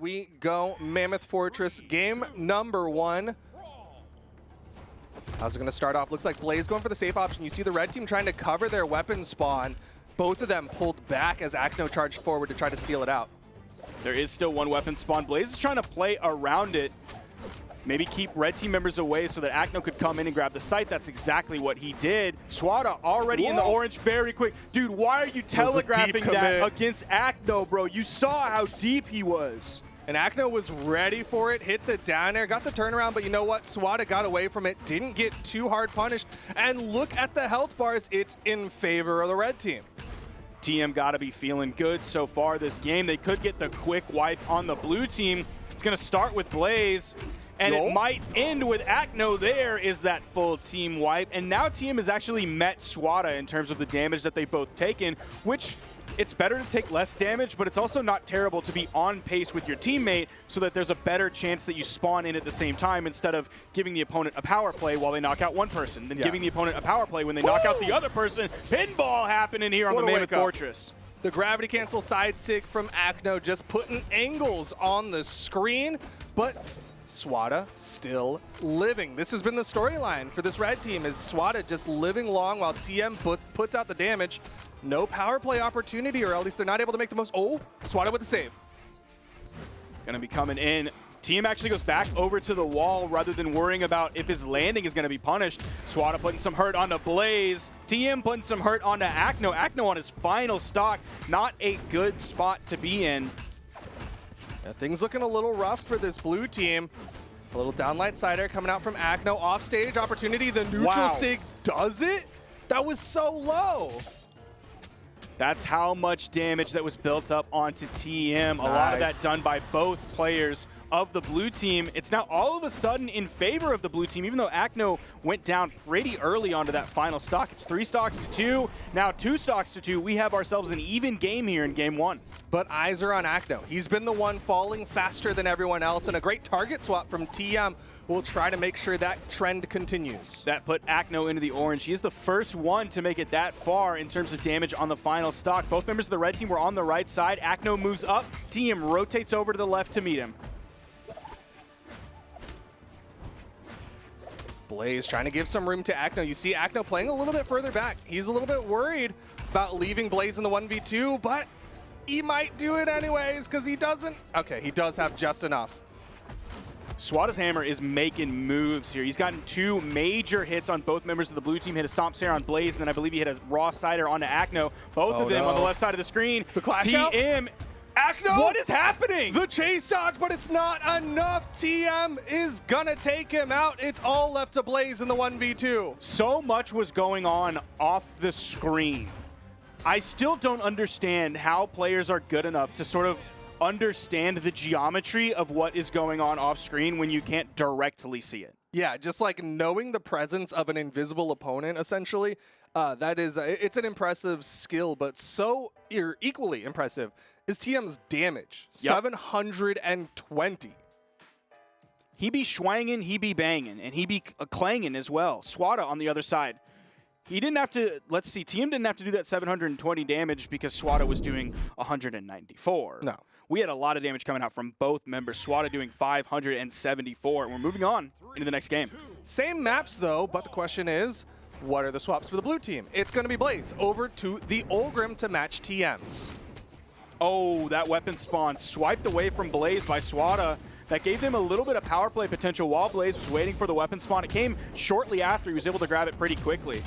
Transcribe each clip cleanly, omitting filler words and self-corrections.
we go. Mammoth Fortress, game number 1. How's it going to start off? Looks like Blaze going for the safe option. You see the red team trying to cover their weapon spawn. Both of them pulled back as Acno charged forward to try to steal it out. There is still one weapon spawn. Blaze is trying to play around it. Maybe keep red team members away so that Acno could come in and grab the site. That's exactly what he did. Swata already in the orange very quick. Dude, why are you telegraphing that against Acno, bro? You saw how deep he was. And Acno was ready for it, hit the down air, got the turnaround, but you know what? Swata got away from it, didn't get too hard punished. And look at the health bars, it's in favor of the red team. TM got to be feeling good so far this game. They could get the quick wipe on the blue team. It's going to start with Blaze. And it might end with Acno. There is that full team wipe. And now TM has actually met Swata in terms of the damage that they've both taken, which it's better to take less damage, but it's also not terrible to be on pace with your teammate so that there's a better chance that you spawn in at the same time instead of giving the opponent a power play while they knock out one person, then giving the opponent a power play when they knock out the other person. Pinball happening here on the Mammoth Fortress. The gravity cancel side sig from Acno just putting angles on the screen, but Swata still living. This has been the storyline for this red team, is Swata just living long while TM puts out the damage. No power play opportunity, or at least they're not able to make the most. Oh, Swata with the save. Gonna be coming in. TM actually goes back over to the wall rather than worrying about if his landing is gonna be punished. Swata putting some hurt onto Blaze. TM putting some hurt onto Acno. Acno on his final stock. Not a good spot to be in. Yeah, things looking a little rough for this blue team. A little downlight cider coming out from Acno. Offstage opportunity. The neutral sig does it? That was so low. That's how much damage that was built up onto TM. A lot of that done by both players of the blue team. It's now all of a sudden in favor of the blue team, even though Acno went down pretty early onto that final stock. It's 3 stocks to 2, now 2 stocks to 2. We have ourselves an even game here in game 1. But eyes are on Acno. He's been the one falling faster than everyone else, and a great target swap from TM will try to make sure that trend continues. That put Acno into the orange. He is the first one to make it that far in terms of damage on the final stock. Both members of the red team were on the right side. Acno moves up. TM rotates over to the left to meet him. Blaze trying to give some room to Acno. You see Acno playing a little bit further back. He's a little bit worried about leaving Blaze in the 1v2, but he might do it anyways because he doesn't. Okay, he does have just enough. Swata's hammer is making moves here. He's gotten 2 major hits on both members of the blue team. Hit a stomp snare on Blaze, and then I believe he hit a raw cider onto Acno. Both of them on the left side of the screen. The clash out. TM. Acno! What is happening? The chase dodge, but it's not enough. TM is gonna take him out. It's all left to Blaze in the 1v2. So much was going on off the screen. I still don't understand how players are good enough to sort of understand the geometry of what is going on off screen when you can't directly see it. Yeah, just like knowing the presence of an invisible opponent, essentially, that is, it's an impressive skill, but so equally impressive is TM's damage, 720. He be schwangin', he be banging, and he be clanging as well. Swata on the other side. He didn't have to, let's see, TM didn't have to do that 720 damage because Swata was doing 194. No. We had a lot of damage coming out from both members. Swata doing 574, and we're moving on into the next game. Same maps though, but the question is, what are the swaps for the blue team? It's gonna be Blaze over to the Olgrim to match TM's. Oh, that weapon spawn swiped away from Blaze by Swata. That gave them a little bit of power play potential while Blaze was waiting for the weapon spawn. It came shortly after. He was able to grab it pretty quickly.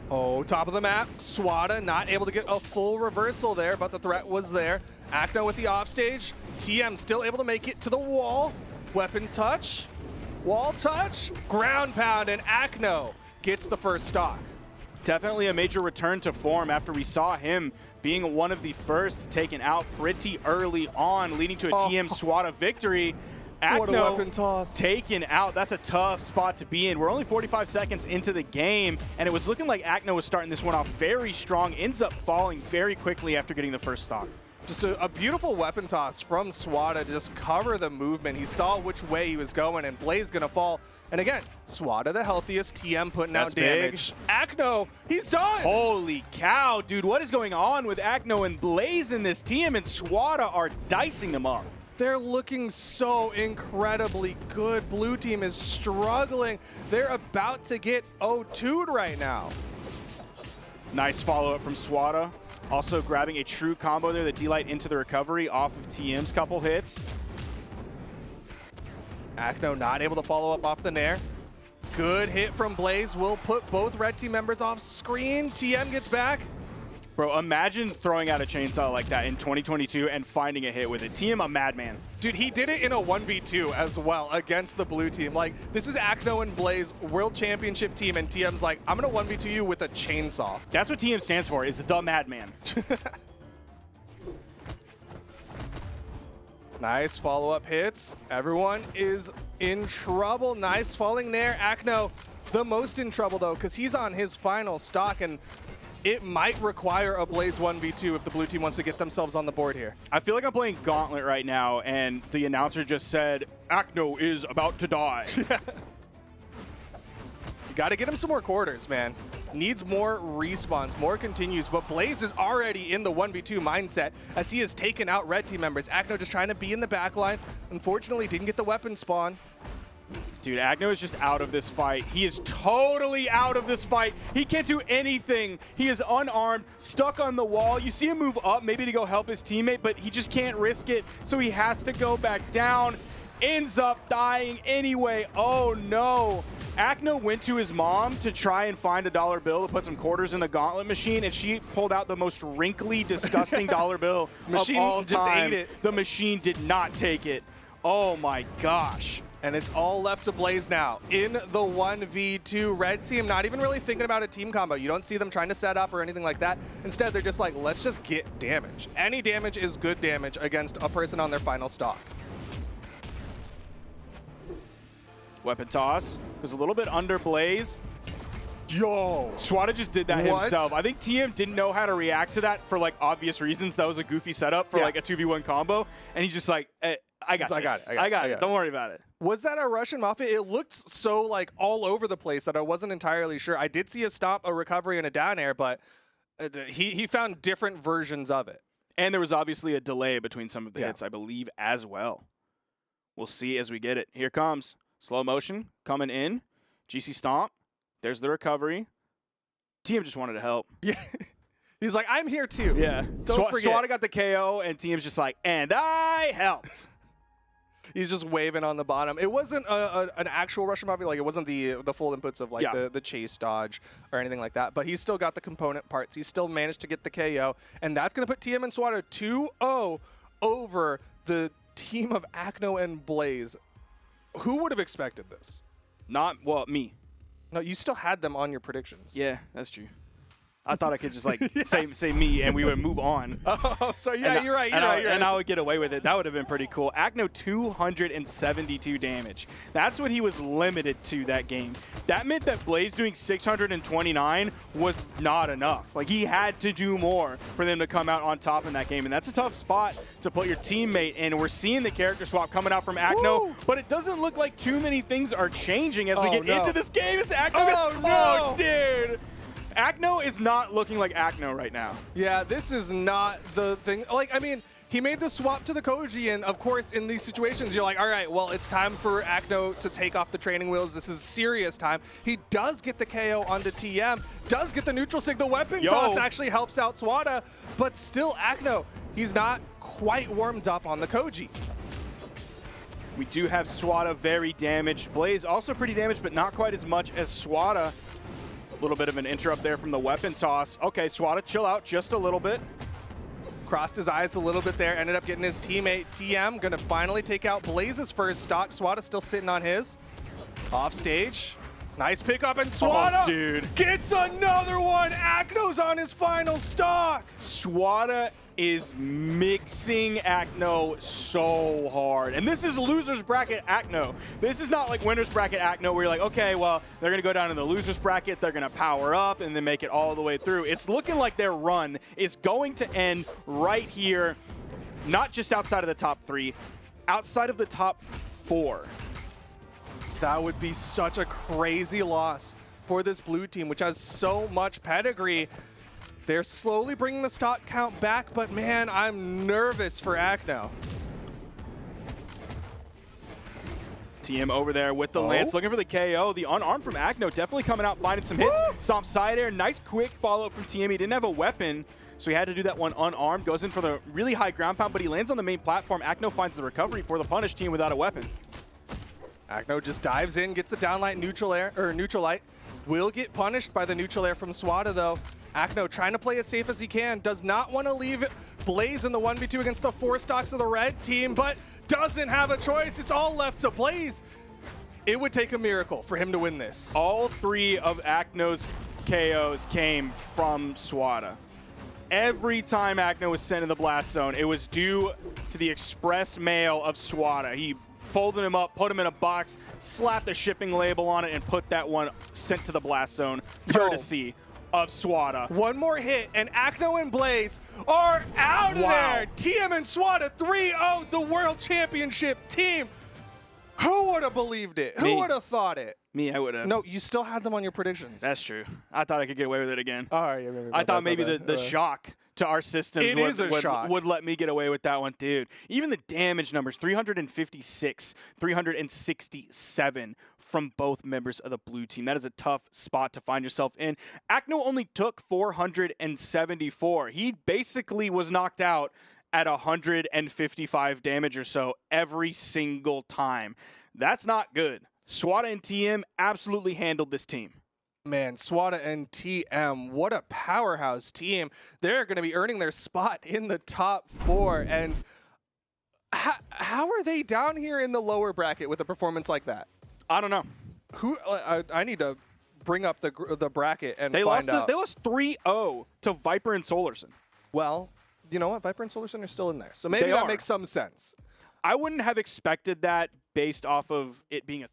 Oh, top of the map. Swata not able to get a full reversal there, but the threat was there. Acno with the offstage. TM still able to make it to the wall. Weapon touch. Wall touch. Ground pound, and Acno gets the first stock. Definitely a major return to form after we saw him being one of the first taken out pretty early on, leading to a TM Swata victory. What a weapon toss. Taken out. That's a tough spot to be in. We're only 45 seconds into the game, and it was looking like Acno was starting this one off very strong, ends up falling very quickly after getting the first stock. Just a beautiful weapon toss from Swata to just cover the movement. He saw which way he was going, and Blaze gonna fall. And again, Swata the healthiest, TM putting out damage. Acno, he's done! Holy cow, dude, what is going on with Acno and Blaze in this team? And Swata are dicing them up. They're looking so incredibly good. Blue team is struggling. They're about to get O2'd right now. Nice follow-up from Swata. Also grabbing a true combo there, the D-Light into the recovery off of TM's couple hits. Acno not able to follow up off the Nair. Good hit from Blaze will put both red team members off screen. TM gets back. Bro, imagine throwing out a chainsaw like that in 2022 and finding a hit with it. TM a madman. Dude, he did it in a 1v2 as well against the blue team. Like, this is Acno and Blaze, world championship team, and TM's like, I'm gonna 1v2 you with a chainsaw. That's what TM stands for, is the madman. Nice follow-up hits. Everyone is in trouble. Nice falling there. Acno, the most in trouble though, because he's on his final stock, and it might require a Blaze 1v2 if the blue team wants to get themselves on the board here. I feel like I'm playing Gauntlet right now, and the announcer just said, Acno is about to die. You got to get him some more quarters, man. Needs more respawns, more continues, but Blaze is already in the 1v2 mindset as he has taken out red team members. Acno just trying to be in the backline. Unfortunately, didn't get the weapon spawn. Dude, Acno is just out of this fight. He is totally out of this fight. He can't do anything. He is unarmed, stuck on the wall. You see him move up maybe to go help his teammate, but he just can't risk it, so he has to go back down. Ends up dying anyway. Oh no. Acno went to his mom to try and find a dollar bill to put some quarters in the gauntlet machine, and she pulled out the most wrinkly, disgusting dollar bill machine of all just time. ate it. The machine did not take it. Oh my gosh. And it's all left to Blaze now. In the 1v2, red team not even really thinking about a team combo. You don't see them trying to set up or anything like that. Instead, they're just like, let's just get damage. Any damage is good damage against a person on their final stock. Weapon toss was a little bit under Blaze. Yo! Swata just did that What? himself. I think TM didn't know how to react to that for like obvious reasons. That was a goofy setup for like a 2v1 combo. And he's just like, I got this. I got it. Don't worry about it. Was that a Russian Mafia? It looked so like all over the place that I wasn't entirely sure. I did see a stop, a recovery, and a down air, but he found different versions of it. And there was obviously a delay between some of the hits, I believe, as well. We'll see as we get it. Here comes. Slow motion coming in. GC stomp. There's the recovery. TM just wanted to help. Yeah. He's like, I'm here too. Yeah. Don't forget. Swata got the KO, and TM's just like, and I helped. He's just waving on the bottom. It wasn't an actual Russian Mafia. Like, it wasn't the full inputs of, like, the chase dodge or anything like that. But he's still got the component parts. He still managed to get the KO. And that's going to put TM and Swata 2-0 over the team of Acno and Blaze. Who would have expected this? Not, well, me. No, you still had them on your predictions. Yeah, that's true. I thought I could just like say me and we would move on. Oh, so yeah, you're right. And I would get away with it. That would have been pretty cool. Acno 272 damage. That's what he was limited to that game. That meant that Blaze doing 629 was not enough. Like, he had to do more for them to come out on top in that game. And that's a tough spot to put your teammate in. We're seeing the character swap coming out from Acno, but it doesn't look like too many things are changing as we get into this game. It's Acno. Oh, dude. Acno is not looking like Acno right now. Yeah, this is not the thing. Like, I mean, he made the swap to the Koji, and of course, in these situations, you're like, all right, well, it's time for Acno to take off the training wheels. This is serious time. He does get the KO onto TM, does get the neutral sig. The weapon toss actually helps out Swata, but still, Acno, he's not quite warmed up on the Koji. We do have Swata very damaged. Blaze also pretty damaged, but not quite as much as Swata. A little bit of an interrupt there from the weapon toss. Okay, Swata, chill out just a little bit. Crossed his eyes a little bit there, ended up getting his teammate TM, gonna finally take out Blaze's first stock. Swata still sitting on his. Off stage. Nice pickup, and Swata gets another one. Acno's on his final stock. Swata is mixing Acno so hard. And this is loser's bracket Acno. This is not like winner's bracket Acno where you're like, okay, well, they're going to go down in the loser's bracket, they're going to power up, and then make it all the way through. It's looking like their run is going to end right here not just outside of the top 3, outside of the top 4. That would be such a crazy loss for this blue team, which has so much pedigree. They're slowly bringing the stock count back, but man, I'm nervous for Acno. TM over there with the Lance, looking for the KO. The unarmed from Acno definitely coming out, finding some hits. Stomp side air, nice quick follow-up from TM. He didn't have a weapon, so he had to do that one unarmed. Goes in for the really high ground pound, but he lands on the main platform. Acno finds the recovery for the punish team without a weapon. Acno just dives in, gets the downlight neutral air, or neutral light. Will get punished by the neutral air from Swata though. Acno trying to play as safe as he can, does not want to leave Blaze in the 1v2 against the 4 stocks of the red team, but doesn't have a choice. It's all left to Blaze. It would take a miracle for him to win this. All 3 of Acno's KOs came from Swata. Every time Acno was sent in the blast zone, it was due to the express mail of Swata. He folded him up, put him in a box, slapped a shipping label on it, and put that one sent to the blast zone, courtesy of Swata. One more hit, and Acno and Blaze are out of there. TM and Swata 3-0 the World Championship team. Who would have believed it? Who would have thought it? Me, I would have. No, you still had them on your predictions. That's true. I thought I could get away with it again. All right, I thought maybe the shock to our systems would let me get away with that one, dude. Even the damage numbers, 356, 367 from both members of the blue team. That is a tough spot to find yourself in. Acno only took 474. He basically was knocked out at 155 damage or so every single time. That's not good. Swata and TM absolutely handled this team. Man, Swata and TM, what a powerhouse team. They're going to be earning their spot in the top 4. And how are they down here in the lower bracket with a performance like that? I don't know. I need to bring up the bracket and they find out. They lost 3-0 to Viper and Solarson. Well, you know what? Viper and Solarson are still in there. So maybe that makes some sense. I wouldn't have expected that based off of it being a